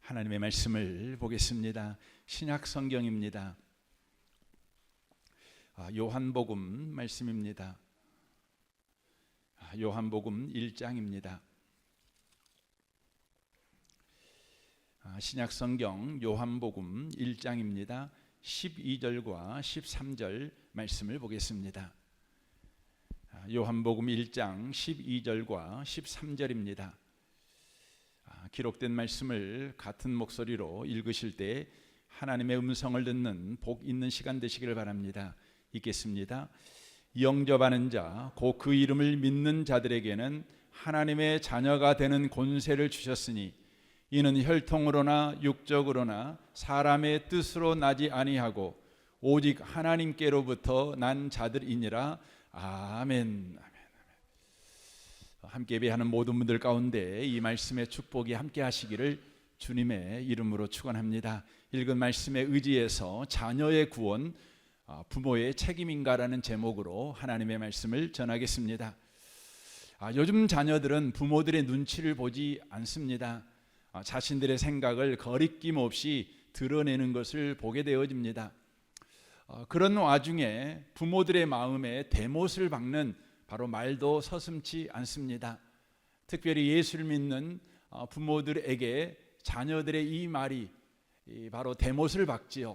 하나님의 말씀을 보겠습니다. 신약 성경입니다. 요한복음 말씀입니다. 요한복음 1장입니다. 신약 성경 요한복음 1장입니다. 12절과 13절 말씀을 보겠습니다. 요한복음 1장 12절과 13절입니다. 기록된 말씀을 같은 목소리로 읽으실 때 하나님의 음성을 듣는 복 있는 시간 되시기를 바랍니다. 읽겠습니다. 영접하는 자, 곧 그 이름을 믿는 자들에게는 하나님의 자녀가 되는 권세를 주셨으니 이는 혈통으로나 육적으로나 사람의 뜻으로 나지 아니하고 오직 하나님께로부터 난 자들이니라. 아멘. 함께 예배하는 모든 분들 가운데 이 말씀의 축복이 함께 하시기를 주님의 이름으로 축원합니다. 읽은 말씀에 의지해서 자녀의 구원, 부모의 책임인가라는 제목으로 하나님의 말씀을 전하겠습니다. 요즘 자녀들은 부모들의 눈치를 보지 않습니다. 자신들의 생각을 거리낌 없이 드러내는 것을 보게 되어집니다. 그런 와중에 부모들의 마음에 대못을 박는 바로 말도 서슴지 않습니다. 특별히 예수를 믿는 부모들에게 자녀들의 이 말이 바로 대못을 박지요.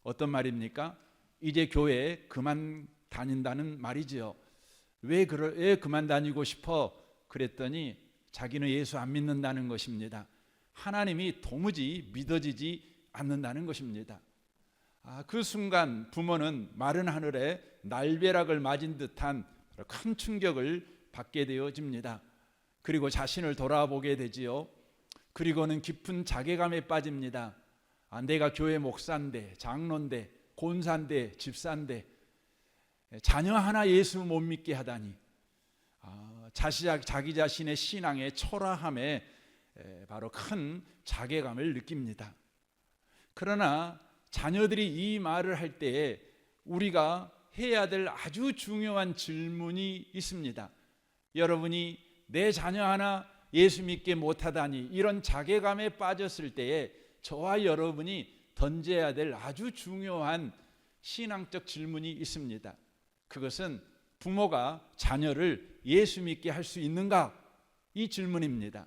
어떤 말입니까? 이제 교회 그만 다닌다는 말이지요. 왜 그만 다니고 싶어? 그랬더니 자기는 예수 안 믿는다는 것입니다. 하나님이 도무지 믿어지지 않는다는 것입니다. 그 순간 부모는 마른 하늘에 날벼락을 맞은 듯한 큰 충격을 받게 되어집니다. 그리고 자신을 돌아보게 되지요. 그리고는 깊은 자괴감에 빠집니다. 내가 교회 목사인데, 장로인데, 권사인데, 집사인데 자녀 하나 예수 못 믿게 하다니, 자기 자신의 신앙의 초라함에 바로 큰 자괴감을 느낍니다. 그러나 자녀들이 이 말을 할 때에 우리가 해야 될 아주 중요한 질문이 있습니다. 여러분이 내 자녀 하나 예수 믿게 못하다니 이런 자괴감에 빠졌을 때에 저와 여러분이 던져야 될 아주 중요한 신앙적 질문이 있습니다. 그것은 부모가 자녀를 예수 믿게 할 수 있는가? 이 질문입니다.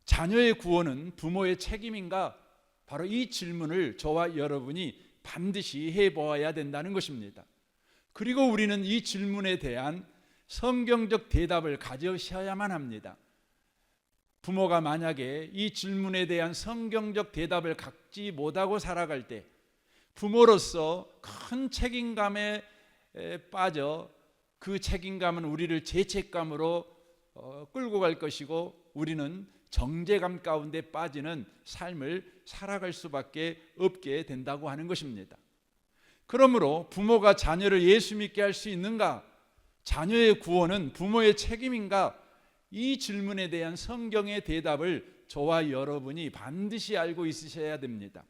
자녀의 구원은 부모의 책임인가? 바로 이 질문을 저와 여러분이 반드시 해보아야 된다는 것입니다. 그리고 우리는 이 질문에 대한 성경적 대답을 가져셔야만 합니다. 부모가 만약에 이 질문에 대한 성경적 대답을 갖지 못하고 살아갈 때 부모로서 큰 책임감에 빠져 그 책임감은 우리를 죄책감으로 끌고 갈 것이고 우리는 정죄감 가운데 빠지는 삶을 살아갈 수밖에 없게 된다고 하는 것입니다. 그러므로 부모가 자녀를 예수 믿게 할 수 있는가? 자녀의 구원은 부모의 책임인가? 이 질문에 대한 성경의 대답을 저와 여러분이 반드시 알고 있으셔야 됩니다.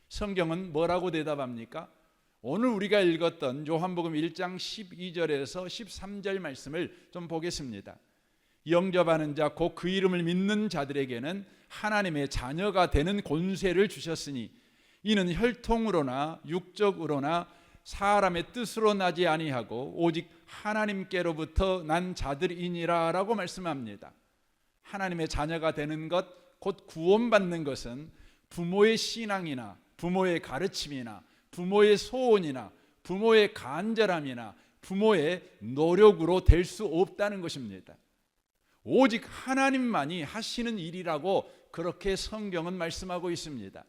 성경은 뭐라고 대답합니까? 오늘 우리가 읽었던 요한복음 1장 12절에서 13절 말씀을 좀 보겠습니다. 영접하는 자, 곧 그 이름을 믿는 자들에게는 하나님의 자녀가 되는 권세를 주셨으니 이는 혈통으로나 육적으로나 사람의 뜻으로 나지 아니하고 오직 하나님께로부터 난 자들이니라 라고 말씀합니다. 하나님의 자녀가 되는 것, 곧 구원받는 것은 부모의 신앙이나 부모의 가르침이나 부모의 소원이나 부모의 간절함이나 부모의 노력으로 될 수 없다는 것입니다. 오직 하나님만이 하시는 일이라고 그렇게 성경은 말씀하고 있습니다.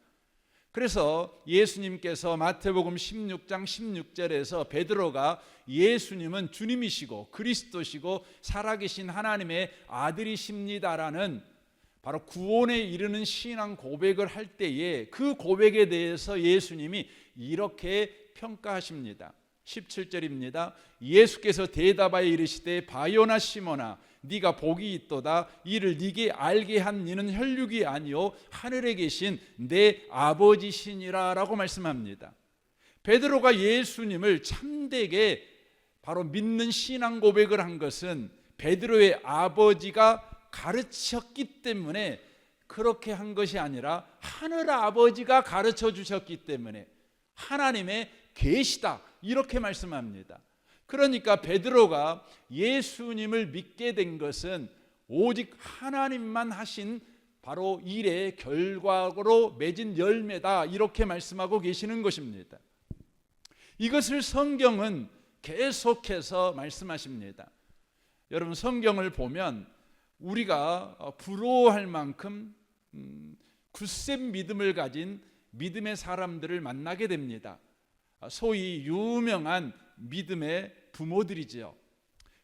그래서 예수님께서 마태복음 16장 16절에서 베드로가 예수님은 주님이시고 그리스도시고 살아계신 하나님의 아들이십니다라는 바로 구원에 이르는 신앙 고백을 할 때에 그 고백에 대해서 예수님이 이렇게 평가하십니다. 17절입니다. 예수께서 대답하여 이르시되 바요나 시몬아 네가 복이 있도다. 이를 네게 알게 한 이는 혈육이 아니요 하늘에 계신 내 아버지시니라 라고 말씀합니다. 베드로가 예수님을 참되게 바로 믿는 신앙 고백을 한 것은 베드로의 아버지가 가르쳤기 때문에 그렇게 한 것이 아니라 하늘 아버지가 가르쳐 주셨기 때문에 하나님의 계시다 이렇게 말씀합니다. 그러니까 베드로가 예수님을 믿게 된 것은 오직 하나님만 하신 바로 일의 결과로 맺은 열매다 이렇게 말씀하고 계시는 것입니다. 이것을 성경은 계속해서 말씀하십니다. 여러분 성경을 보면 우리가 부러워할 만큼 굳센 믿음을 가진 믿음의 사람들을 만나게 됩니다. 소위 유명한 믿음의 부모들이지요.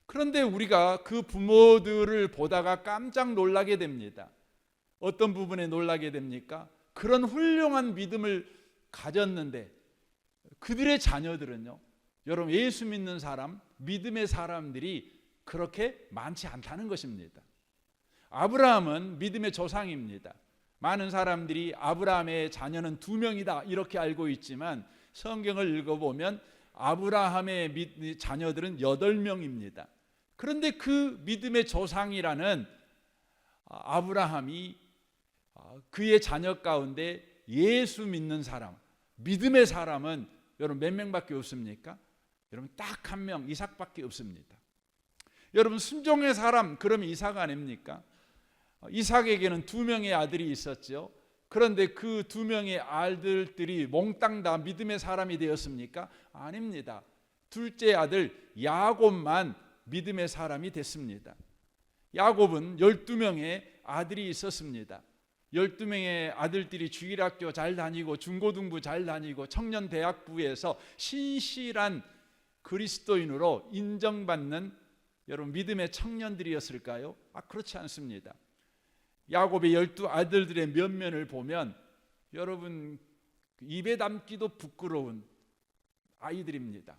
그런데 우리가 그 부모들을 보다가 깜짝 놀라게 됩니다. 어떤 부분에 놀라게 됩니까? 그런 훌륭한 믿음을 가졌는데 그들의 자녀들은요, 여러분 예수 믿는 사람, 믿음의 사람들이 그렇게 많지 않다는 것입니다. 아브라함은 믿음의 조상입니다. 많은 사람들이 아브라함의 자녀는 2명이다 이렇게 알고 있지만 성경을 읽어보면 아브라함의 자녀들은 8명입니다. 그런데 그 믿음의 조상이라는 아브라함이 그의 자녀 가운데 예수 믿는 사람, 믿음의 사람은 여러분 몇 명밖에 없습니까? 여러분 딱 1명, 이삭밖에 없습니다. 여러분 순종의 사람, 그러면 이삭 아닙니까? 이삭에게는 2명의 아들이 있었죠. 그런데 그 2명의 아들들이 몽땅 다 믿음의 사람이 되었습니까? 아닙니다. 둘째 아들 야곱만 믿음의 사람이 됐습니다. 야곱은 12명의 아들이 있었습니다. 12명의 아들들이 주일학교 잘 다니고 중고등부 잘 다니고 청년대학부에서 신실한 그리스도인으로 인정받는 여러분 믿음의 청년들이었을까요? 그렇지 않습니다. 야곱의 12아들들의 면면을 보면 여러분 입에 담기도 부끄러운 아이들입니다.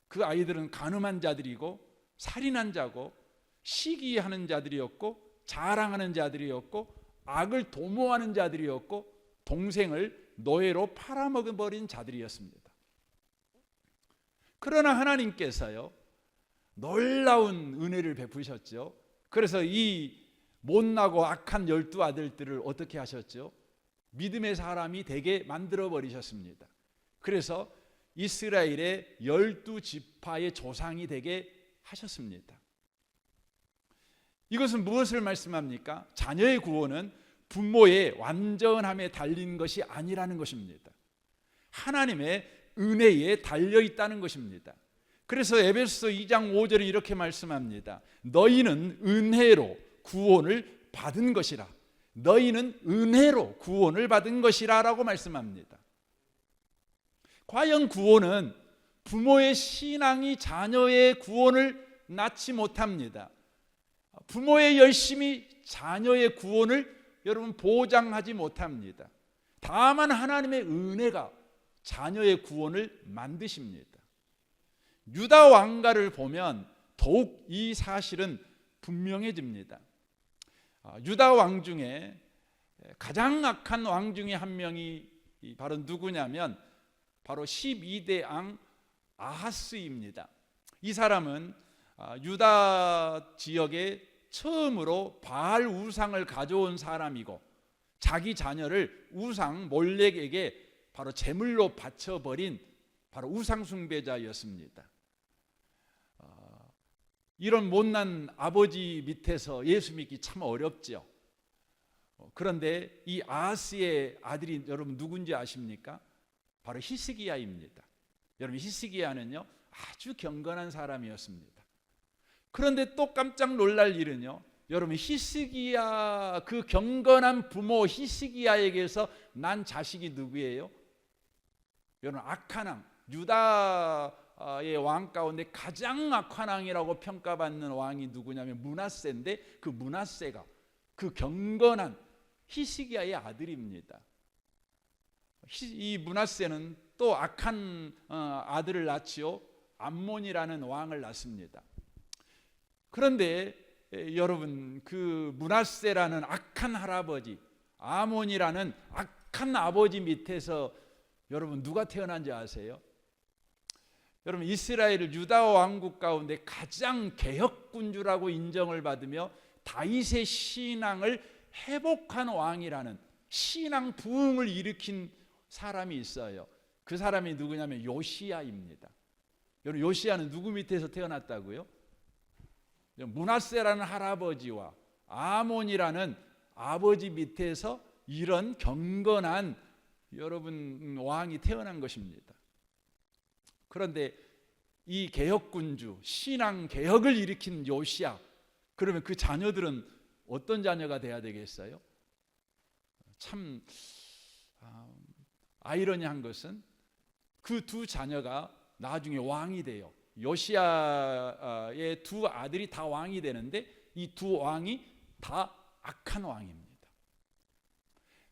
그 아이들은 간음한 자들이고 살인한 자고 시기하는 자들이었고 자랑하는 자들이었고 악을 도모하는 자들이었고 동생을 노예로 팔아먹어버린 자들이었습니다. 그러나 하나님께서요 놀라운 은혜를 베푸셨죠. 그래서 이 못나고 악한 12아들들을 어떻게 하셨죠? 믿음의 사람이 되게 만들어 버리셨습니다. 그래서 이스라엘의 12지파의 조상이 되게 하셨습니다. 이것은 무엇을 말씀합니까? 자녀의 구원은 부모의 완전함에 달린 것이 아니라는 것입니다. 하나님의 은혜에 달려 있다는 것입니다. 그래서 에베소서 2장 5절에 이렇게 말씀합니다. 너희는 은혜로 구원을 받은 것이라. 너희는 은혜로 구원을 받은 것이라 라고 말씀합니다. 과연 구원은 부모의 신앙이 자녀의 구원을 낳지 못합니다. 부모의 열심이 자녀의 구원을 여러분 보장하지 못합니다. 다만 하나님의 은혜가 자녀의 구원을 만드십니다. 유다 왕가를 보면 더욱 이 사실은 분명해집니다. 유다 왕 중에 가장 악한 왕 중에 한 명이 바로 누구냐면 바로 12대 왕 아하스입니다. 이 사람은 유다 지역에 처음으로 바알 우상을 가져온 사람이고 자기 자녀를 우상 몰렉에게 바로 제물로 바쳐버린 바로 우상 숭배자였습니다. 이런 못난 아버지 밑에서 예수 믿기 참 어렵죠. 그런데 이 아하스의 아들이 여러분 누군지 아십니까? 바로 히스기야입니다. 여러분 히스기야는요 아주 경건한 사람이었습니다. 그런데 또 깜짝 놀랄 일은요, 여러분 히스기야 그 경건한 부모 히스기야에게서 난 자식이 누구예요? 여러분 악한 왕, 유다의 왕 가운데 가장 악한 왕이라고 평가받는 왕이 누구냐면 므낫세인데 그 므낫세가 그 경건한 히스기야의 아들입니다. 이 므낫세는 또 악한 아들을 낳지요. 암몬이라는 왕을 낳습니다. 그런데 여러분 그 므낫세라는 악한 할아버지, 아몬이라는 악한 아버지 밑에서 여러분 누가 태어난지 아세요? 여러분 이스라엘 유다 왕국 가운데 가장 개혁군주라고 인정을 받으며 다윗의 신앙을 회복한 왕이라는 신앙 부흥을 일으킨 사람이 있어요. 그 사람이 누구냐면 요시야입니다. 여러분, 요시야는 누구 밑에서 태어났다고요? 므낫세라는 할아버지와 아몬이라는 아버지 밑에서 이런 경건한 여러분 왕이 태어난 것입니다. 그런데 이 개혁군주, 신앙 개혁을 일으킨 요시야, 그러면 그 자녀들은 어떤 자녀가 돼야 되겠어요? 참 아이러니한 것은 그 두 자녀가 나중에 왕이 돼요. 요시야의 두 아들이 다 왕이 되는데 이 두 왕이 다 악한 왕입니다.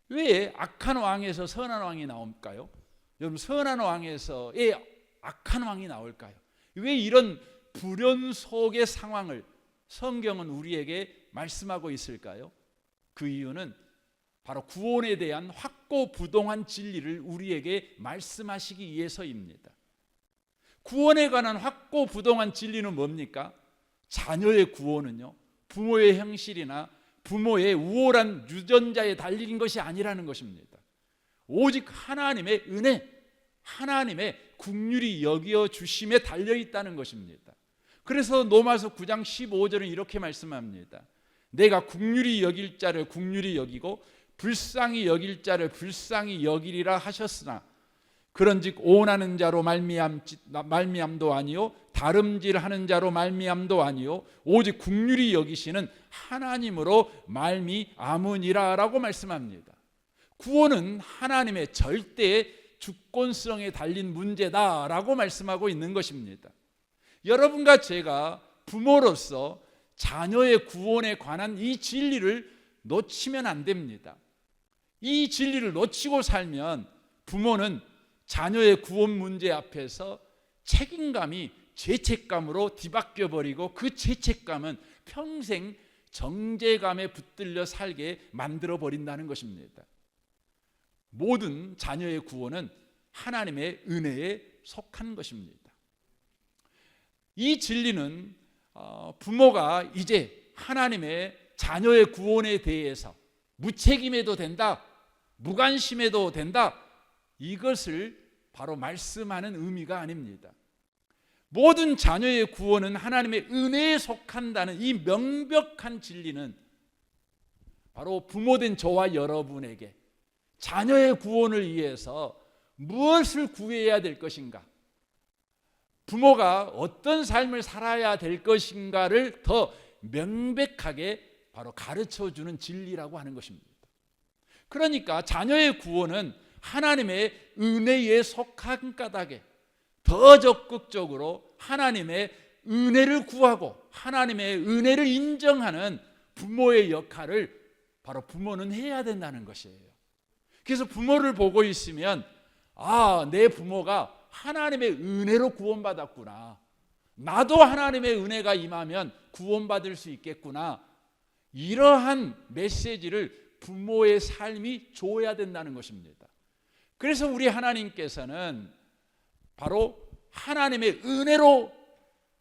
왜 악한 왕에서 선한 왕이 나올까요? 여러분, 선한 왕에서 악한 왕이 나올까요? 왜 이런 불현 속의 상황을 성경은 우리에게 말씀하고 있을까요? 그 이유는 바로 구원에 대한 확고부동한 진리를 우리에게 말씀하시기 위해서입니다. 구원에 관한 확고부동한 진리는 뭡니까? 자녀의 구원은요, 부모의 행실이나 부모의 우월한 유전자에 달린 것이 아니라는 것입니다. 오직 하나님의 은혜, 하나님의 긍휼히 여겨 주심에 달려 있다는 것입니다. 그래서 로마서 9장 15절은 이렇게 말씀합니다. 내가 긍휼히 여길 자를 긍휼히 여기고 불쌍히 여길 자를 불쌍히 여기리라 하셨으나 그런즉 오나는 자로 말미암도 아니요 다름질하는 자로 말미암도 아니요 오직 긍휼히 여기시는 하나님으로 말미암으니라라고 말씀합니다. 구원은 하나님의 절대의 주권성에 달린 문제다라고 말씀하고 있는 것입니다. 여러분과 제가 부모로서 자녀의 구원에 관한 이 진리를 놓치면 안 됩니다. 이 진리를 놓치고 살면 부모는 자녀의 구원 문제 앞에서 책임감이 죄책감으로 뒤바뀌어 버리고 그 죄책감은 평생 정죄감에 붙들려 살게 만들어 버린다는 것입니다. 모든 자녀의 구원은 하나님의 은혜에 속한 것입니다. 이 진리는 부모가 이제 하나님의 자녀의 구원에 대해서 무책임해도 된다, 무관심해도 된다, 이것을 바로 말씀하는 의미가 아닙니다. 모든 자녀의 구원은 하나님의 은혜에 속한다는 이 명백한 진리는 바로 부모된 저와 여러분에게 자녀의 구원을 위해서 무엇을 구해야 될 것인가, 부모가 어떤 삶을 살아야 될 것인가를 더 명백하게 바로 가르쳐주는 진리라고 하는 것입니다. 그러니까 자녀의 구원은 하나님의 은혜에 속한 까닭에 더 적극적으로 하나님의 은혜를 구하고 하나님의 은혜를 인정하는 부모의 역할을 바로 부모는 해야 된다는 것이에요. 그래서 부모를 보고 있으면 내 부모가 하나님의 은혜로 구원받았구나, 나도 하나님의 은혜가 임하면 구원받을 수 있겠구나, 이러한 메시지를 부모의 삶이 줘야 된다는 것입니다. 그래서 우리 하나님께서는 바로 하나님의 은혜로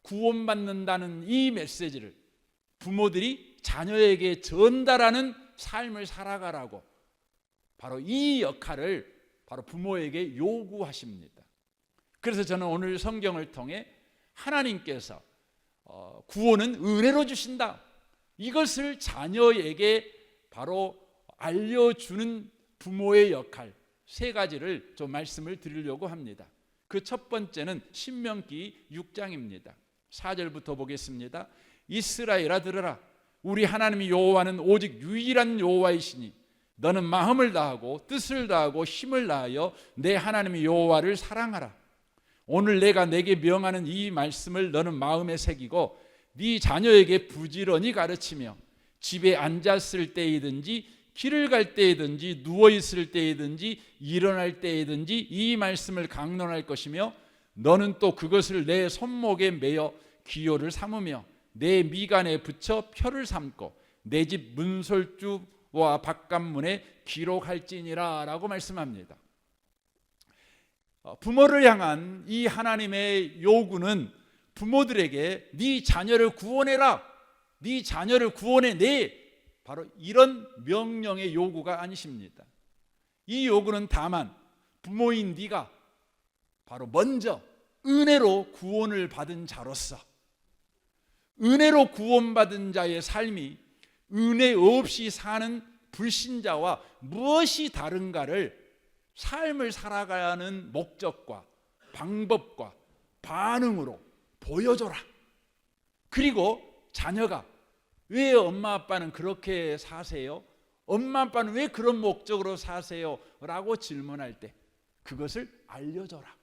구원받는다는 이 메시지를 부모들이 자녀에게 전달하는 삶을 살아가라고 바로 이 역할을 바로 부모에게 요구하십니다. 그래서 저는 오늘 성경을 통해 하나님께서 구원은 은혜로 주신다, 이것을 자녀에게 바로 알려주는 부모의 역할 세 가지를 좀 말씀을 드리려고 합니다. 그 첫 번째는 신명기 6장입니다. 4절부터 보겠습니다. 이스라엘아 들으라, 우리 하나님 여호와는 오직 유일한 여호와이시니 너는 마음을 다하고 뜻을 다하고 힘을 다하여 내 하나님 여호와를 사랑하라. 오늘 내가 내게 명하는 이 말씀을 너는 마음에 새기고 네 자녀에게 부지런히 가르치며 집에 앉았을 때이든지 길을 갈 때이든지 누워있을 때이든지 일어날 때이든지 이 말씀을 강론할 것이며 너는 또 그것을 내 손목에 매어 기호를 삼으며 내 미간에 붙여 표를 삼고 내 집 문설주와 바깥문에 기록할지니라 라고 말씀합니다. 부모를 향한 이 하나님의 요구는 부모들에게 네 자녀를 구원해라, 네 자녀를 구원해내, 바로 이런 명령의 요구가 아니십니다. 이 요구는 다만 부모인 네가 바로 먼저 은혜로 구원을 받은 자로서, 은혜로 구원받은 자의 삶이 은혜 없이 사는 불신자와 무엇이 다른가를 삶을 살아가는 목적과 방법과 반응으로 보여줘라. 그리고 자녀가 왜 엄마 아빠는 그렇게 사세요? 엄마 아빠는 왜 그런 목적으로 사세요? 라고 질문할 때 그것을 알려줘라.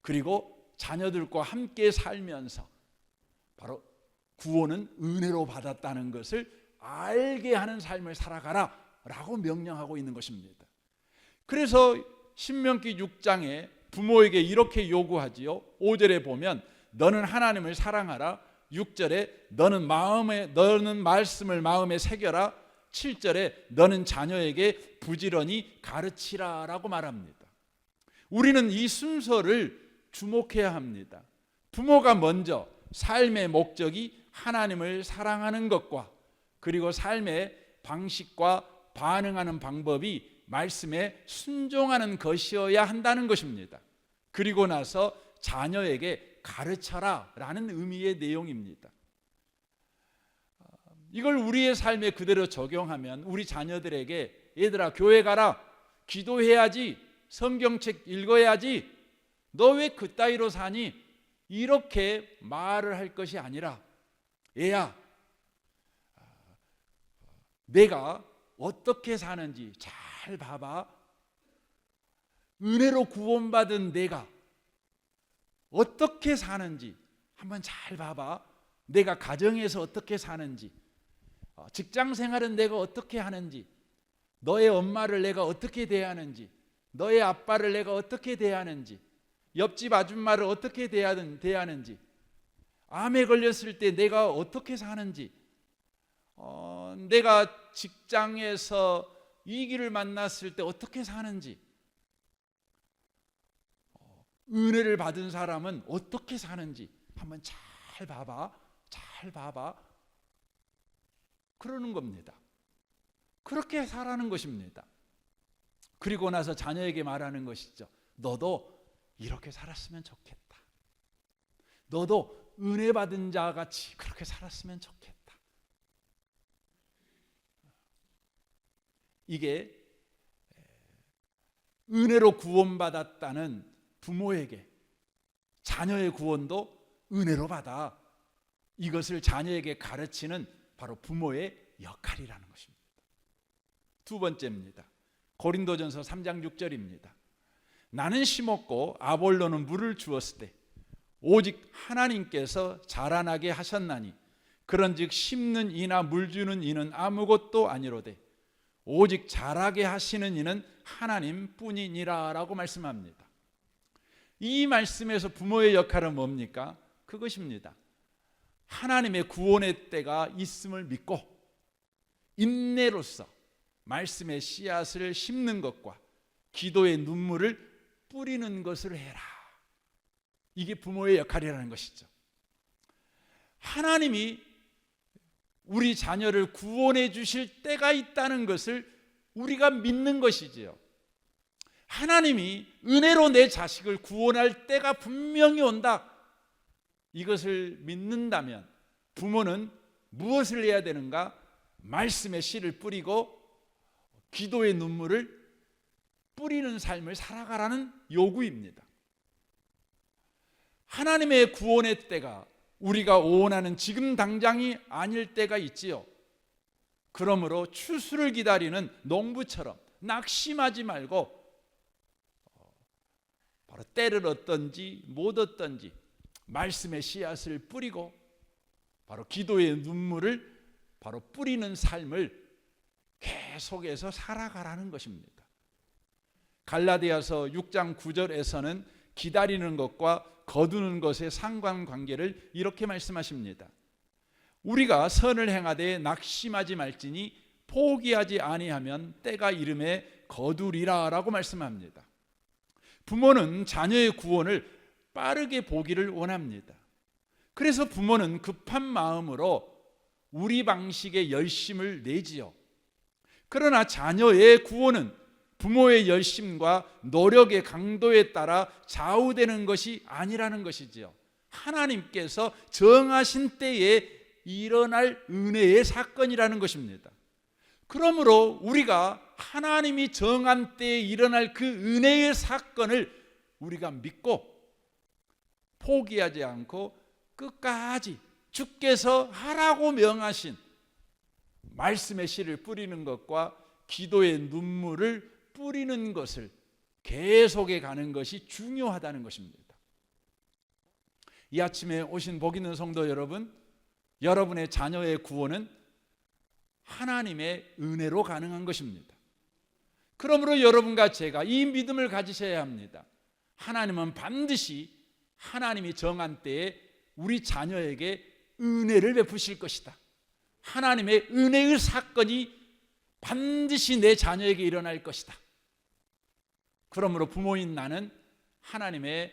그리고 자녀들과 함께 살면서 바로 구원은 은혜로 받았다는 것을 알게 하는 삶을 살아가라 라고 명령하고 있는 것입니다. 그래서 신명기 6장에 부모에게 이렇게 요구하지요. 5절에 보면 너는 하나님을 사랑하라. 6절에 너는 말씀을 마음에 새겨라. 7절에 너는 자녀에게 부지런히 가르치라 라고 말합니다. 우리는 이 순서를 주목해야 합니다. 부모가 먼저 삶의 목적이 하나님을 사랑하는 것과 그리고 삶의 방식과 반응하는 방법이 말씀에 순종하는 것이어야 한다는 것입니다. 그리고 나서 자녀에게 가르쳐라 라는 의미의 내용입니다. 이걸 우리의 삶에 그대로 적용하면 우리 자녀들에게 얘들아 교회 가라, 기도해야지, 성경책 읽어야지, 너 왜 그따위로 사니? 이렇게 말을 할 것이 아니라 얘야 내가 어떻게 사는지 잘 봐봐. 은혜로 구원받은 내가 어떻게 사는지 한번 잘 봐봐. 내가 가정에서 어떻게 사는지, 직장 생활은 내가 어떻게 하는지, 너의 엄마를 내가 어떻게 대하는지, 너의 아빠를 내가 어떻게 대하는지, 옆집 아줌마를 어떻게 대하는지, 암에 걸렸을 때 내가 어떻게 사는지, 내가 직장에서 위기를 만났을 때 어떻게 사는지, 은혜를 받은 사람은 어떻게 사는지 한번 잘 봐봐. 잘 봐봐. 그러는 겁니다. 그렇게 살아는 것입니다. 그리고 나서 자녀에게 말하는 것이죠. 너도 이렇게 살았으면 좋겠다. 너도 은혜 받은 자 같이 그렇게 살았으면 좋겠다. 이게 은혜로 구원받았다는 부모에게 자녀의 구원도 은혜로 받아. 이것을 자녀에게 가르치는 바로 부모의 역할이라는 것입니다. 두 번째입니다. 고린도전서 3장 6절입니다. 나는 심었고 아볼로는 물을 주었을 때 오직 하나님께서 자라나게 하셨나니 그런즉 심는 이나 물 주는 이는 아무것도 아니로되 오직 자라게 하시는 이는 하나님뿐이니라 라고 말씀합니다. 이 말씀에서 부모의 역할은 뭡니까? 그것입니다. 하나님의 구원의 때가 있음을 믿고 인내로서 말씀의 씨앗을 심는 것과 기도의 눈물을 뿌리는 것을 해라. 이게 부모의 역할이라는 것이죠. 하나님이 우리 자녀를 구원해 주실 때가 있다는 것을 우리가 믿는 것이지요. 하나님이 은혜로 내 자식을 구원할 때가 분명히 온다. 이것을 믿는다면 부모는 무엇을 해야 되는가? 말씀의 씨를 뿌리고 기도의 눈물을 뿌리는 삶을 살아가라는 요구입니다. 하나님의 구원의 때가 우리가 원하는 지금 당장이 아닐 때가 있지요. 그러므로 추수를 기다리는 농부처럼 낙심하지 말고 바로 때를 얻든지 못 얻든지 말씀의 씨앗을 뿌리고 바로 기도의 눈물을 바로 뿌리는 삶을 계속해서 살아가라는 것입니다. 갈라디아서 6장 9절에서는 기다리는 것과 거두는 것의 상관관계를 이렇게 말씀하십니다. 우리가 선을 행하되 낙심하지 말지니 포기하지 아니하면 때가 이름에 거두리라 라고 말씀합니다. 부모는 자녀의 구원을 빠르게 보기를 원합니다. 그래서 부모는 급한 마음으로 우리 방식의 열심을 내지요. 그러나 자녀의 구원은 부모의 열심과 노력의 강도에 따라 좌우되는 것이 아니라는 것이지요. 하나님께서 정하신 때에 일어날 은혜의 사건이라는 것입니다. 그러므로 우리가 하나님이 정한 때에 일어날 그 은혜의 사건을 우리가 믿고 포기하지 않고 끝까지 주께서 하라고 명하신 말씀의 씨를 뿌리는 것과 기도의 눈물을 뿌리는 것을 계속해 가는 것이 중요하다는 것입니다. 이 아침에 오신 복 있는 성도 여러분, 여러분의 자녀의 구원은 하나님의 은혜로 가능한 것입니다. 그러므로 여러분과 제가 이 믿음을 가지셔야 합니다. 하나님은 반드시 하나님이 정한 때에 우리 자녀에게 은혜를 베푸실 것이다. 하나님의 은혜의 사건이 반드시 내 자녀에게 일어날 것이다. 그러므로 부모인 나는 하나님의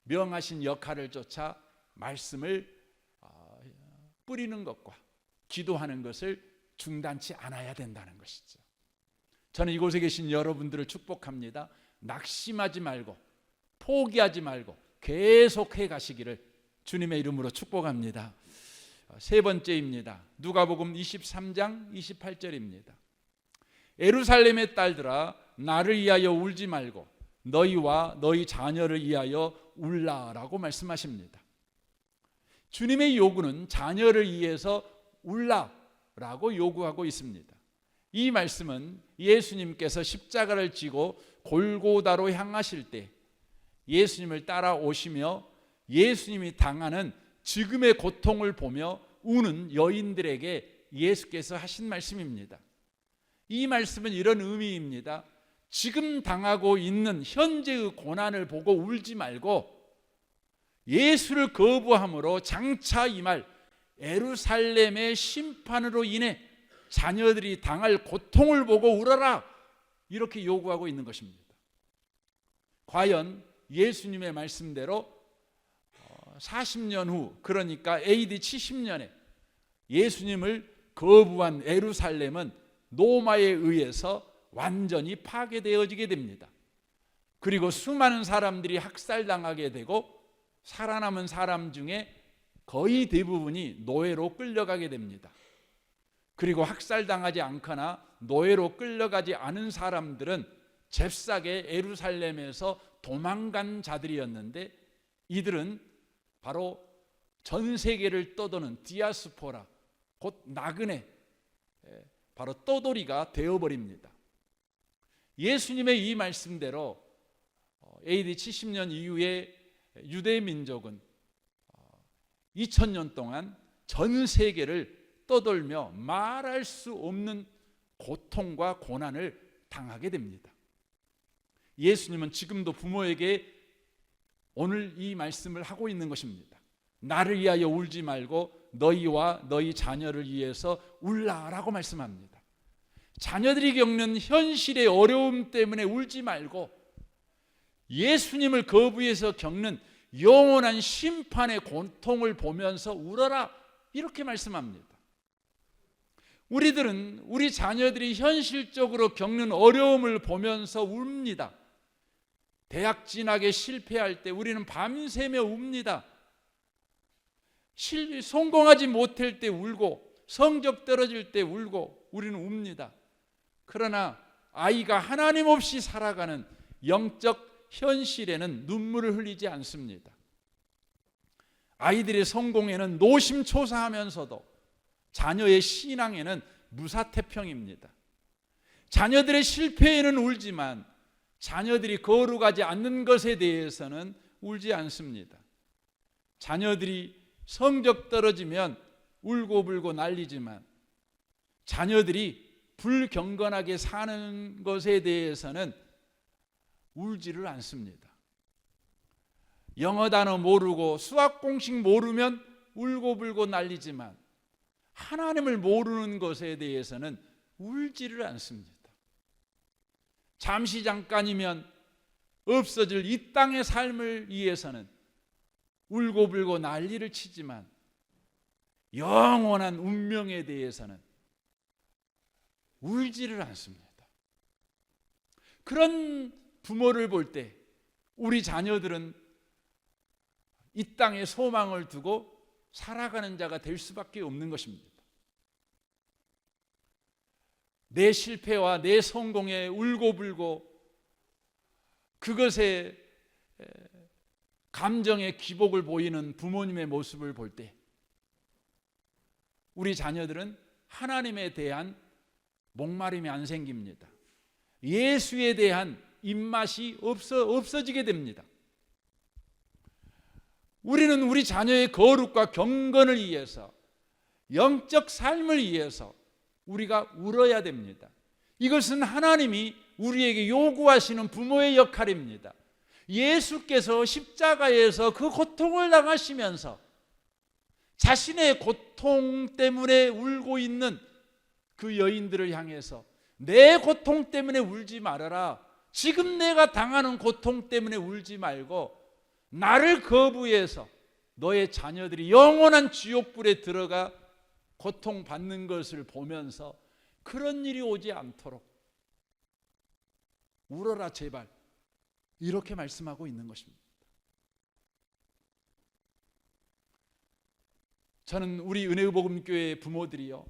명하신 역할을 쫓아 말씀을 뿌리는 것과 기도하는 것을 중단치 않아야 된다는 것이죠. 저는 이곳에 계신 여러분들을 축복합니다. 낙심하지 말고 포기하지 말고 계속해 가시기를 주님의 이름으로 축복합니다. 세 번째입니다. 누가복음 23장 28절입니다. 예루살렘의 딸들아 나를 위하여 울지 말고 너희와 너희 자녀를 위하여 울라라고 말씀하십니다. 주님의 요구는 자녀를 위해서 울라라고 요구하고 있습니다. 이 말씀은 예수님께서 십자가를 지고 골고다로 향하실 때 예수님을 따라오시며 예수님이 당하는 지금의 고통을 보며 우는 여인들에게 예수께서 하신 말씀입니다. 이 말씀은 이런 의미입니다. 지금 당하고 있는 현재의 고난을 보고 울지 말고 예수를 거부함으로 장차 임할 예루살렘의 심판으로 인해 자녀들이 당할 고통을 보고 울어라, 이렇게 요구하고 있는 것입니다. 과연 예수님의 말씀대로 40년 후, 그러니까 AD 70년에 예수님을 거부한 예루살렘은 로마에 의해서 완전히 파괴되어지게 됩니다. 그리고 수많은 사람들이 학살당하게 되고 살아남은 사람 중에 거의 대부분이 노예로 끌려가게 됩니다. 그리고 학살당하지 않거나 노예로 끌려가지 않은 사람들은 잽싸게 예루살렘에서 도망간 자들이었는데 이들은 바로 전 세계를 떠도는 디아스포라, 곧 나그네, 바로 떠돌이가 되어버립니다. 예수님의 이 말씀대로 AD 70년 이후에 유대 민족은 2000년 동안 전 세계를 떠돌며 말할 수 없는 고통과 고난을 당하게 됩니다. 예수님은 지금도 부모에게 오늘 이 말씀을 하고 있는 것입니다. 나를 위하여 울지 말고 너희와 너희 자녀를 위해서 울라라고 말씀합니다. 자녀들이 겪는 현실의 어려움 때문에 울지 말고 예수님을 거부해서 겪는 영원한 심판의 고통을 보면서 울어라, 이렇게 말씀합니다. 우리들은 우리 자녀들이 현실적으로 겪는 어려움을 보면서 웁니다. 대학 진학에 실패할 때 우리는 밤새며 웁니다. 성공하지 못할 때 울고 성적 떨어질 때 울고 우리는 웁니다. 그러나 아이가 하나님 없이 살아가는 영적 현실에는 눈물을 흘리지 않습니다. 아이들의 성공에는 노심초사하면서도 자녀의 신앙에는 무사태평입니다. 자녀들의 실패에는 울지만 자녀들이 거룩하지 않는 것에 대해서는 울지 않습니다. 자녀들이 성적 떨어지면 울고불고 난리지만 자녀들이 불경건하게 사는 것에 대해서는 울지를 않습니다. 영어 단어 모르고 수학 공식 모르면 울고불고 난리지만 하나님을 모르는 것에 대해서는 울지를 않습니다. 잠시 잠깐이면 없어질 이 땅의 삶을 위해서는 울고불고 난리를 치지만 영원한 운명에 대해서는 울지를 않습니다. 그런 부모를 볼 때 우리 자녀들은 이 땅에 소망을 두고 살아가는 자가 될 수밖에 없는 것입니다. 내 실패와 내 성공에 울고불고 그것에 감정의 기복을 보이는 부모님의 모습을 볼 때 우리 자녀들은 하나님에 대한 목마름이 안 생깁니다. 예수에 대한 입맛이 없어지게 됩니다. 우리는 우리 자녀의 거룩과 경건을 위해서, 영적 삶을 위해서 우리가 울어야 됩니다. 이것은 하나님이 우리에게 요구하시는 부모의 역할입니다. 예수께서 십자가에서 그 고통을 당하시면서 자신의 고통 때문에 울고 있는 그 여인들을 향해서 내 고통 때문에 울지 말아라. 지금 내가 당하는 고통 때문에 울지 말고 나를 거부해서 너의 자녀들이 영원한 지옥불에 들어가 고통받는 것을 보면서 그런 일이 오지 않도록 울어라 제발, 이렇게 말씀하고 있는 것입니다. 저는 우리 은혜의복음교회 부모들이요,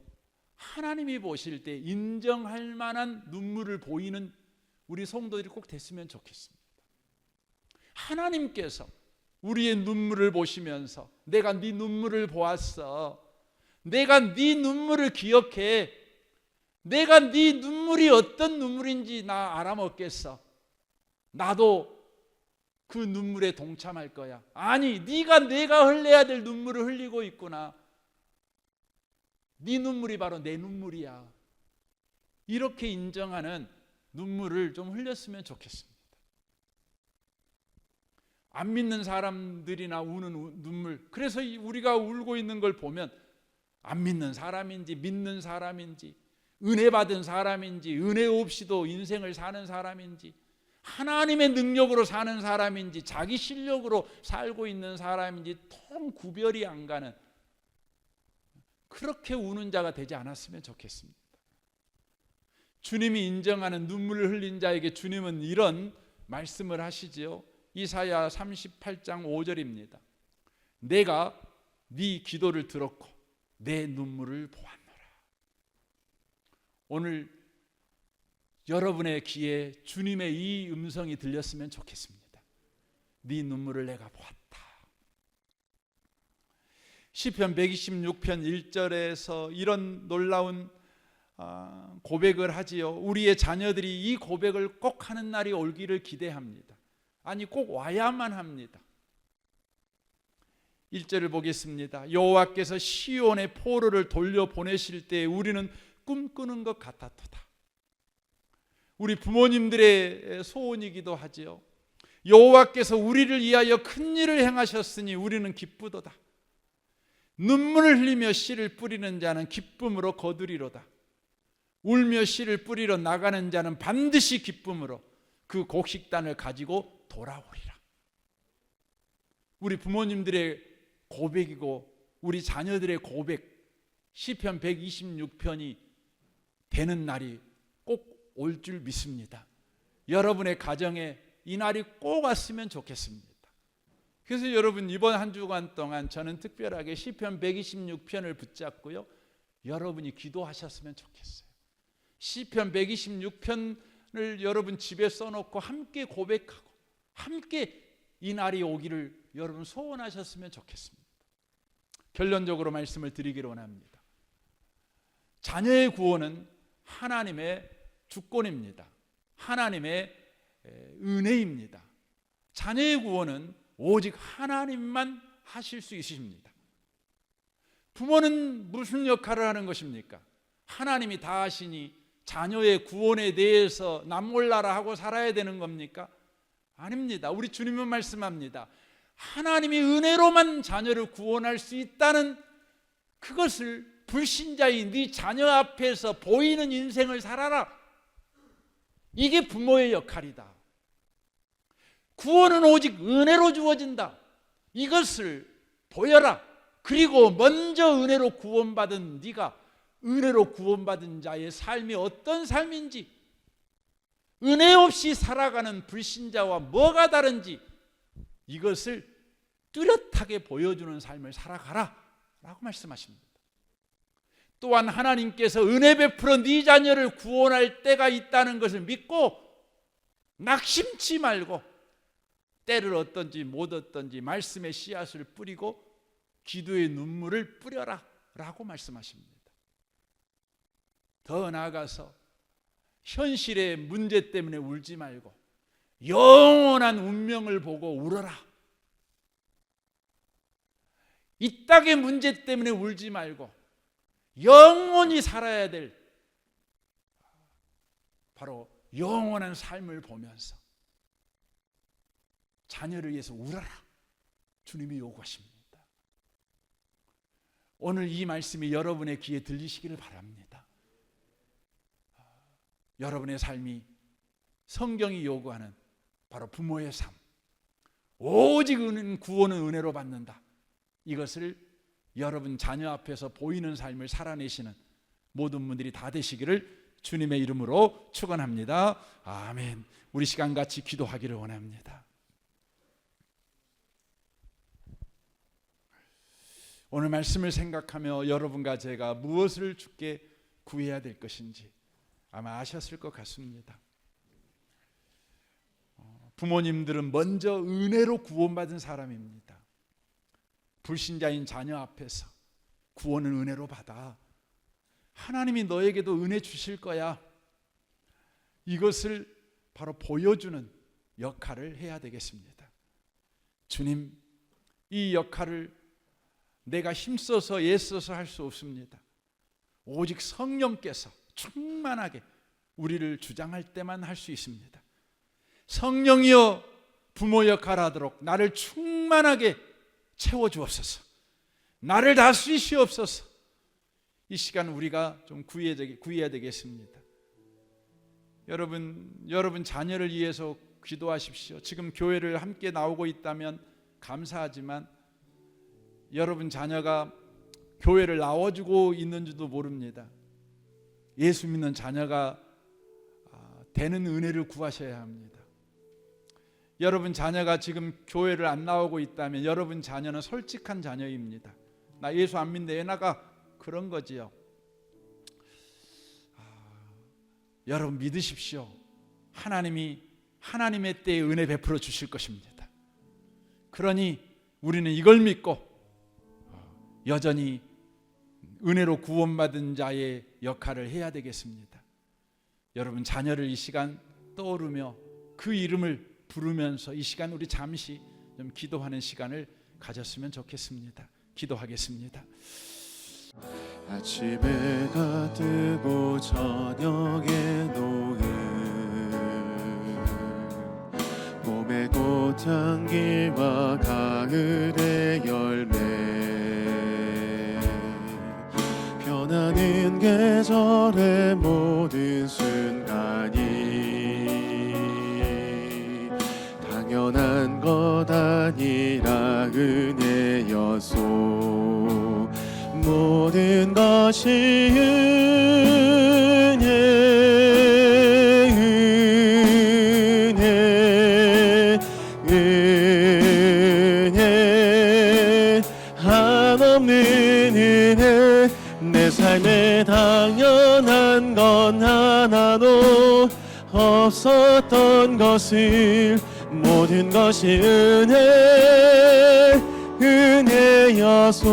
하나님이 보실 때 인정할 만한 눈물을 보이는 우리 성도들이 꼭 됐으면 좋겠습니다. 하나님께서 우리의 눈물을 보시면서 내가 네 눈물을 보았어, 내가 네 눈물을 기억해, 내가 네 눈물이 어떤 눈물인지 나 알아먹겠어, 나도 그 눈물에 동참할 거야. 아니, 내가 흘려야 될 눈물을 흘리고 있구나, 네 눈물이 바로 내 눈물이야, 이렇게 인정하는 눈물을 좀 흘렸으면 좋겠습니다. 안 믿는 사람들이나 우는 눈물, 그래서 우리가 울고 있는 걸 보면 안 믿는 사람인지 믿는 사람인지, 은혜 받은 사람인지 은혜 없이도 인생을 사는 사람인지, 하나님의 능력으로 사는 사람인지 자기 실력으로 살고 있는 사람인지 통 구별이 안 가는, 그렇게 우는 자가 되지 않았으면 좋겠습니다. 주님이 인정하는 눈물을 흘린 자에게 주님은 이런 말씀을 하시지요. 이사야 38장 5절입니다. 내가 네 기도를 들었고 내 눈물을 보았노라. 오늘 여러분의 귀에 주님의 이 음성이 들렸으면 좋겠습니다. 네 눈물을 내가 보았다. 시편 126편 1절에서 이런 놀라운 고백을 하지요. 우리의 자녀들이 이 고백을 꼭 하는 날이 올기를 기대합니다. 아니, 꼭 와야만 합니다. 1절을 보겠습니다. 여호와께서 시온의 포로를 돌려보내실 때 우리는 꿈꾸는 것 같았도다. 우리 부모님들의 소원이기도 하지요. 여호와께서 우리를 위하여 큰 일을 행하셨으니 우리는 기쁘도다. 눈물을 흘리며 씨를 뿌리는 자는 기쁨으로 거두리로다. 울며 씨를 뿌리러 나가는 자는 반드시 기쁨으로 그 곡식단을 가지고 돌아오리라. 우리 부모님들의 고백이고 우리 자녀들의 고백, 시편 126편이 되는 날이 꼭 올 줄 믿습니다. 여러분의 가정에 이 날이 꼭 왔으면 좋겠습니다. 그래서 여러분, 이번 한 주간 동안 저는 특별하게 시편 126편을 붙잡고요, 여러분이 기도하셨으면 좋겠어요. 시편 126편을 여러분 집에 써놓고 함께 고백하고 함께 이 날이 오기를 여러분 소원하셨으면 좋겠습니다. 결론적으로 말씀을 드리기로 원합니다. 자녀의 구원은 하나님의 주권입니다. 하나님의 은혜입니다. 자녀의 구원은 오직 하나님만 하실 수 있으십니다. 부모는 무슨 역할을 하는 것입니까? 하나님이 다 하시니 자녀의 구원에 대해서 남몰라라 하고 살아야 되는 겁니까? 아닙니다. 우리 주님은 말씀합니다. 하나님이 은혜로만 자녀를 구원할 수 있다는 그것을 불신자인 네 자녀 앞에서 보이는 인생을 살아라. 이게 부모의 역할이다. 구원은 오직 은혜로 주어진다. 이것을 보여라. 그리고 먼저 은혜로 구원받은 네가 은혜로 구원받은 자의 삶이 어떤 삶인지, 은혜 없이 살아가는 불신자와 뭐가 다른지 이것을 뚜렷하게 보여주는 삶을 살아가라 라고 말씀하십니다. 또한 하나님께서 은혜 베풀어 네 자녀를 구원할 때가 있다는 것을 믿고 낙심치 말고 때를 얻든지 못 얻든지 말씀의 씨앗을 뿌리고 기도의 눈물을 뿌려라 라고 말씀하십니다. 더 나아가서 현실의 문제 때문에 울지 말고 영원한 운명을 보고 울어라. 이 땅의 문제 때문에 울지 말고 영원히 살아야 될 바로 영원한 삶을 보면서 자녀를 위해서 울어라. 주님이 요구하십니다. 오늘 이 말씀이 여러분의 귀에 들리시기를 바랍니다. 여러분의 삶이 성경이 요구하는 바로 부모의 삶, 오직 구원은 은혜로 받는다. 이것을 여러분 자녀 앞에서 보이는 삶을 살아내시는 모든 분들이 다 되시기를 주님의 이름으로 축원합니다. 아멘. 우리 시간 같이 기도하기를 원합니다. 오늘 말씀을 생각하며 여러분과 제가 무엇을 주께 구해야 될 것인지 아마 아셨을 것 같습니다. 부모님들은 먼저 은혜로 구원받은 사람입니다. 불신자인 자녀 앞에서 구원은 은혜로 받아. 하나님이 너에게도 은혜 주실 거야. 이것을 바로 보여주는 역할을 해야 되겠습니다. 주님, 이 역할을 내가 힘써서 애써서 할 수 없습니다. 오직 성령께서 충만하게 우리를 주장할 때만 할 수 있습니다. 성령이여 부모 역할하도록 나를 충만하게 채워주옵소서. 나를 다스리시옵소서. 이 시간 우리가 좀 구해야 되겠습니다. 여러분 자녀를 위해서 기도하십시오. 지금 교회를 함께 나오고 있다면 감사하지만 여러분 자녀가 교회를 나와주고 있는지도 모릅니다. 예수 믿는 자녀가 되는 은혜를 구하셔야 합니다. 여러분 자녀가 지금 교회를 안 나오고 있다면 여러분 자녀는 솔직한 자녀입니다. 나 예수 안 믿는데 애 나가, 그런 거지요. 여러분 믿으십시오. 하나님이 하나님의 때에 은혜 베풀어 주실 것입니다. 그러니 우리는 이걸 믿고 여전히 은혜로 구원받은 자의 역할을 해야 되겠습니다. 여러분 자녀를 이 시간 떠오르며 그 이름을 부르면서 이 시간 우리 잠시 좀 기도하는 시간을 가졌으면 좋겠습니다. 기도하겠습니다. 아침에 해가 뜨고 저녁에 노을, 봄의 꽃향기와 가을의 열매, 변하는 계절의 모든 순간이 당연한 것 아니라 은혜여소. 모든 것이 은혜 한없는 은혜. 내 삶에 당연한 건 하나도 없었던 것을 모든 것이 은혜여소.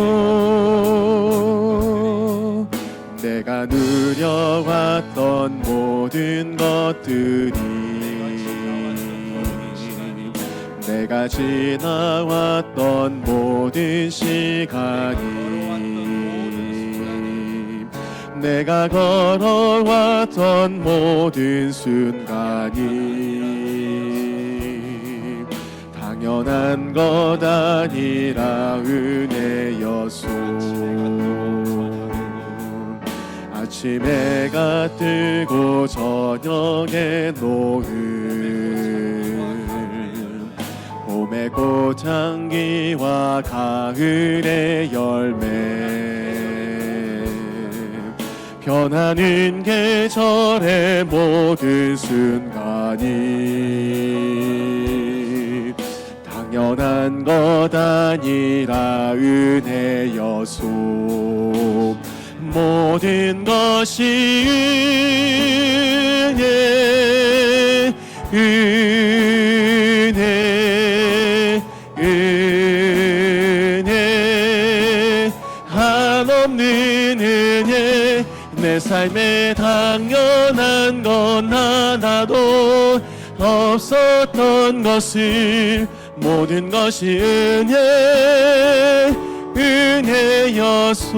내가 누려왔던 모든 것들이, 내가 지나왔던 모든 시간이, 내가 걸어왔던 모든 순간이 당연한 것 아니라 은혜여소. 아침 해가 뜨고 저녁에 노을, 봄의 꽃향기와 가을의 열매 변하는 계절의 모든 순간이 당연한 것 아니라 은혜여소 모든 것이 은혜 한없는 은혜 내 삶에 당연한 건 하나도 없었던 것을 모든 것이 은혜여소